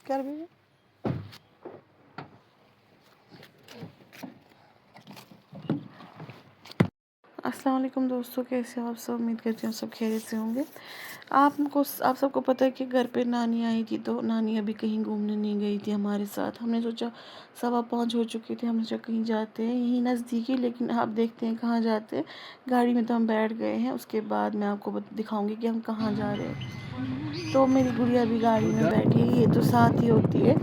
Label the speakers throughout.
Speaker 1: क्या बेबी? अस्सलाम वालेकुम दोस्तों, कैसे हो आप सब? उम्मीद करती हूँ सब खैरियत से होंगे। आप सबको पता है कि घर पे नानी आई थी, तो नानी अभी कहीं घूमने नहीं गई थी हमारे साथ। हमने सोचा 5:15 हो चुके थे, हमने सोचा कहीं जाते हैं, यहीं नज़दीकी, लेकिन आप देखते हैं कहाँ जाते हैं। गाड़ी में तो हम बैठ गए हैं, उसके बाद मैं आपको दिखाऊँगी कि हम कहाँ जा रहे हैं। तो मेरी गुड़िया भी गाड़ी में बैठी है, ये तो साथ ही होती है,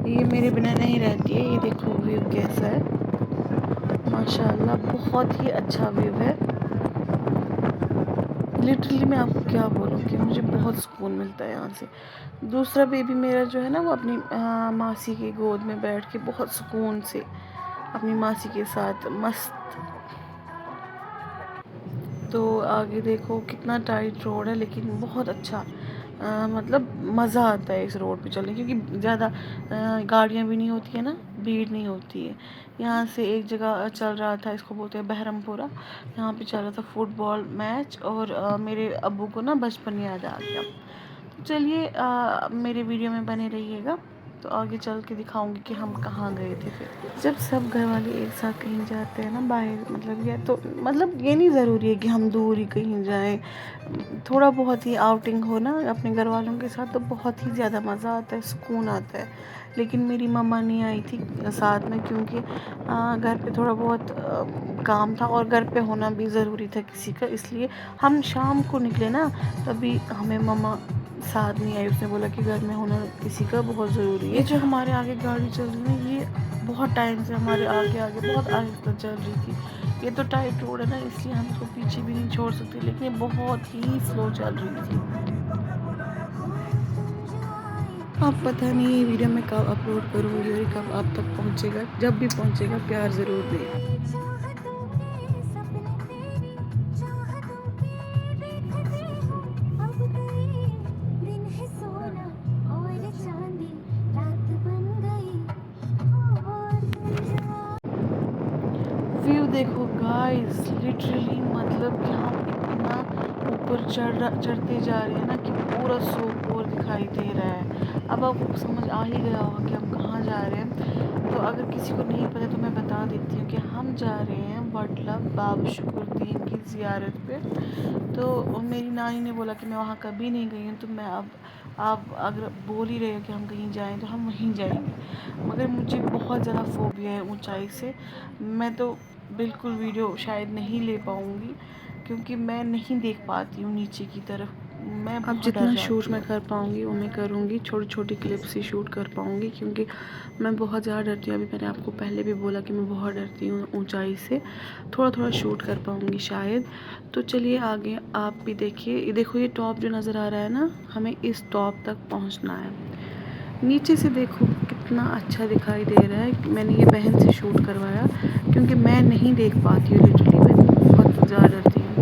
Speaker 1: ये मेरे बिना नहीं रहती है। ये देखो व्यू कैसा है, माशाल्लाह बहुत ही अच्छा व्यू है। लिटरली मैं आपको क्या बोलूँ कि मुझे बहुत सुकून मिलता है यहाँ से। दूसरा बेबी मेरा जो है ना, वो अपनी मासी की गोद में बैठ के बहुत सुकून से अपनी मासी के साथ मस्त। तो आगे देखो कितना टाइट रोड है, लेकिन बहुत अच्छा मतलब मज़ा आता है इस रोड पे चलने, क्योंकि ज़्यादा गाड़ियाँ भी नहीं होती है ना, भीड़ नहीं होती है। यहाँ से एक जगह चल रहा था, इसको बोलते हैं बहरमपुरा, यहाँ पे चल रहा था फुटबॉल मैच, और मेरे अब्बू को ना बचपन याद आ गया। तो चलिए मेरे वीडियो में बने रहिएगा, तो आगे चल के दिखाऊंगी कि हम कहाँ गए थे। फिर जब सब घर वाले एक साथ कहीं जाते हैं ना बाहर, मतलब ये तो मतलब ये नहीं ज़रूरी है कि हम दूर ही कहीं जाएं, थोड़ा बहुत ही आउटिंग हो ना अपने घर वालों के साथ, तो बहुत ही ज़्यादा मज़ा आता है, सुकून आता है। लेकिन मेरी मम्मा नहीं आई थी साथ में, क्योंकि घर पे थोड़ा बहुत काम था, और घर पे होना भी ज़रूरी था किसी का, इसलिए हम शाम को निकले ना, तभी हमें मम्मा साथ नहीं आई। उसने बोला कि घर में होना किसी का बहुत ज़रूरी है। ये जो हमारे आगे गाड़ी चल रही है, ये बहुत टाइम से हमारे आगे आगे बहुत आहिस्ता चल रही थी। ये तो टाइट रोड है ना, इसलिए हम इसको पीछे भी नहीं छोड़ सकते, लेकिन ये बहुत ही स्लो चल रही थी। अब पता नहीं ये वीडियो मैं कब अपलोड करूँगी और कब आप तक पहुँचेगा। जब भी पहुँचेगा प्यार ज़रूर दें। व्यू देखो गाइस, लिटरली मतलब कि हम इतना ऊपर चढ़ते जा रहे हैं ना कि पूरा सोपोर दिखाई दे रहा है। अब आपको समझ आ ही गया होगा कि हम कहाँ जा रहे हैं। तो अगर किसी को नहीं पता तो मैं बता देती हूँ कि हम जा रहे हैं मतलब बाबा शुक्रुद्दीन की ज़ियारत पे। तो मेरी नानी ने बोला कि मैं वहाँ कभी नहीं गई हूँ, तो मैं अब आप अगर बोल ही रहे हो कि हम कहीं जाएं तो हम वहीं जाएंगे। मगर मुझे बहुत ज़्यादा फोबिया है ऊंचाई से। मैं तो बिल्कुल वीडियो शायद नहीं ले पाऊँगी, क्योंकि मैं नहीं देख पाती हूँ नीचे की तरफ। मैं अब जितना शूट मैं कर पाऊँगी वो मैं करूँगी, छोटी छोटी क्लिप्स ही शूट कर पाऊँगी, क्योंकि मैं बहुत ज़्यादा डरती हूँ। अभी मैंने आपको पहले भी बोला कि मैं बहुत डरती हूँ ऊंचाई से। थोड़ा थोड़ा शूट कर पाऊँगी शायद। तो चलिए आगे आप भी देखिए। ये देखो, ये टॉप जो नज़र आ रहा है ना, हमें इस टॉप तक पहुँचना है। नीचे से देखो कितना अच्छा दिखाई दे रहा है। मैंने ये बहन से शूट करवाया, क्योंकि मैं नहीं देख पाती हूँ, लिटरली मैं बहुत ज़्यादा डरती हूँ।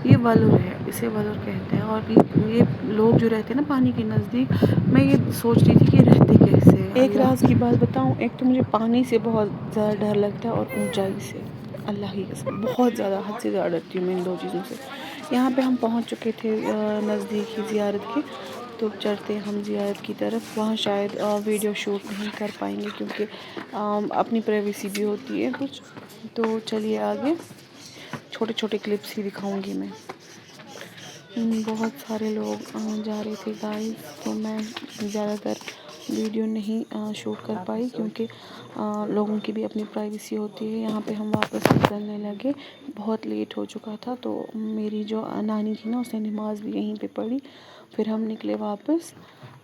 Speaker 1: ये वलुर है, इसे वलुर कहते हैं। और ये लोग जो रहते हैं ना पानी के नज़दीक, मैं ये सोच रही थी कि रहते कैसे हैं। एक राज की बात बताऊँ, एक तो मुझे पानी से बहुत ज़्यादा डर लगता है, और ऊंचाई से अल्लाह की कसम बहुत ज़्यादा, हद से ज़्यादा डरती हूँ मैं इन दो चीज़ों से। यहाँ पे हम पहुँच चुके थे नज़दीक ही ज़ियारत के। तो चढ़ते हम ज़ियारत की तरफ। वहाँ शायद वीडियो शूट नहीं कर पाएंगे, क्योंकि अपनी प्राइवेसी भी होती है कुछ। तो चलिए आगे छोटे छोटे क्लिप्स ही दिखाऊंगी मैं। बहुत सारे लोग जा रहे थे गाइस, तो मैं ज़्यादातर वीडियो नहीं शूट कर पाई, क्योंकि लोगों की भी अपनी प्राइवेसी होती है। यहाँ पे हम वापस निकलने लगे, बहुत लेट हो चुका था। तो मेरी जो नानी थी ना, उसने नमाज़ भी यहीं पे पढ़ी, फिर हम निकले वापस।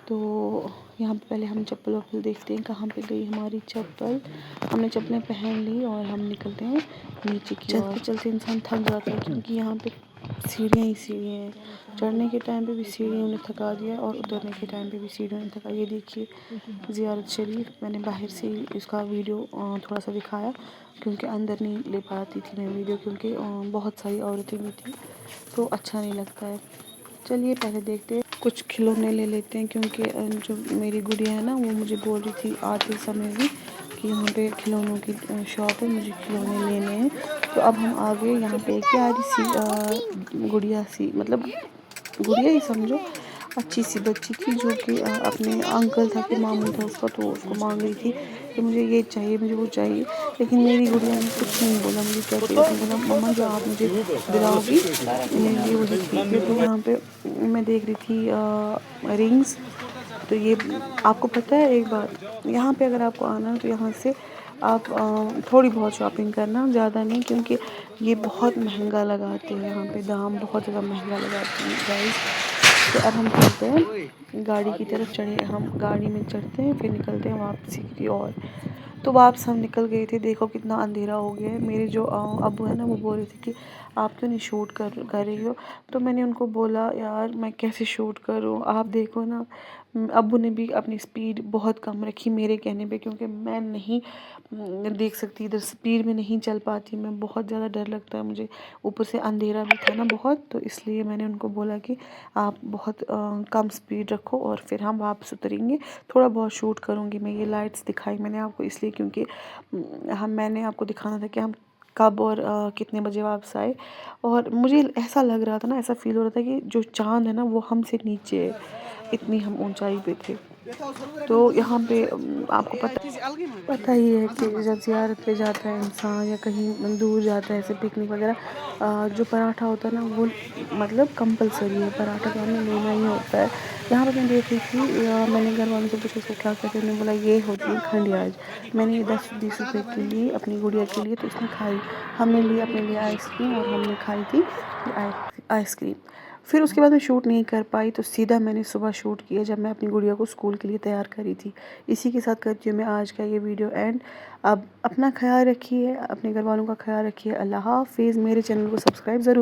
Speaker 1: तो यहाँ पे पहले हम चप्पल वप्पल देखते हैं कहाँ पे गई हमारी चप्पल। हमने चप्पलें पहन ली और हम निकलते हैं नीचे की ओर। चलते चलते इंसान थक जाता है, क्योंकि यहाँ पे सीढ़ियाँ ही सीढ़ियाँ हैं। चढ़ने के टाइम पे भी सीढ़ियों ने थका दिया, और उतरने के टाइम पे भी सीढ़ियों ने थका। ये देखिए ज़ियारत शरीफ, मैंने बाहर से ही इसका वीडियो थोड़ा सा दिखाया, क्योंकि अंदर नहीं ले पाती थी मैं वीडियो, क्योंकि बहुत सारी औरतें भी थी, तो अच्छा नहीं लगता है। चलिए पहले देखते हैं, कुछ खिलौने ले लेते हैं, क्योंकि जो मेरी गुड़िया है ना, वो मुझे बोल रही थी आते समय भी कि यहाँ पे खिलौनों की शॉप है, मुझे खिलौने लेने हैं। तो अब हम आ गए यहाँ पे एक प्यारी सी गुड़िया सी, मतलब गुड़िया ही समझो, अच्छी सी बच्ची थी जो कि अपने अंकल था कि मामू था उसका, तो उसको मांग रही थी कि मुझे ये चाहिए, मुझे वो चाहिए। लेकिन मेरी गुड़िया ने कुछ नहीं बोला, मुझे क्या चाहिए, उसने बोला मम्मा जो आप मुझे दिलाओगी मेरे लिए वही ठीक है। तो यहाँ पे मैं देख रही थी रिंग्स। तो ये आपको पता है एक बात, यहाँ पे अगर आपको आना है तो यहाँ से आप थोड़ी बहुत शॉपिंग करना, ज़्यादा नहीं, क्योंकि ये बहुत महंगा लगाते हैं, यहाँ पे दाम बहुत ज़्यादा महंगा लगाते हैं गाइस। तो अब हम चलते हैं गाड़ी की तरफ, चढ़े हम गाड़ी में चढ़ते हैं, फिर निकलते हैं वापसी की ओर। तो वापस हम निकल गए थे, देखो कितना अंधेरा हो गया है। मेरे जो अब्बू है ना, वो बोल रहे थे कि आप क्यों नहीं शूट कर रही हो। तो मैंने उनको बोला यार मैं कैसे शूट करूँ, आप देखो ना। अब्बू ने भी अपनी स्पीड बहुत कम रखी मेरे कहने पे, क्योंकि मैं नहीं देख सकती, इधर स्पीड में नहीं चल पाती मैं, बहुत ज़्यादा डर लगता है मुझे। ऊपर से अंधेरा भी था ना बहुत, तो इसलिए मैंने उनको बोला कि आप बहुत कम स्पीड रखो और फिर हम वापस उतरेंगे, थोड़ा बहुत शूट करूँगी मैं। ये लाइट्स दिखाई मैंने आपको इसलिए क्योंकि मैंने आपको दिखाना था कि हम कब और कितने बजे वापस आए। और मुझे ऐसा लग रहा था ना, ऐसा फील हो रहा था कि जो चाँद है ना वो हमसे नीचे है, इतनी हम ऊंचाई पे थे। तो यहाँ पे आपको पता ही है कि जब ज़ियारत पे जाता है इंसान या कहीं दूर जाता है ऐसे पिकनिक वगैरह, जो पराठा होता है ना वो मतलब कंपलसरी है, पराठा तो हमें लेना ही होता है। यहाँ पे मैं देख रही थी, मैंने घर वालों से पूछा इसको क्या कहते हैं, उन्होंने बोला ये होती है खंडियाज। मैंने ये 10-20 रुपए के लिए अपनी गुड़िया के लिए, तो उसने खाई। हमने लिए अपने लिए आइसक्रीम और हमने खाई थी आइसक्रीम। फिर उसके बाद मैं शूट नहीं कर पाई, तो सीधा मैंने सुबह शूट किया जब मैं अपनी गुड़िया को स्कूल के लिए तैयार करी थी। इसी के साथ करती हूँ मैं आज का ये वीडियो एंड। अब अपना ख्याल रखिए, अपने घर वालों का ख्याल रखिए। अल्लाह हाफ़िज़। मेरे चैनल को सब्सक्राइब ज़रूर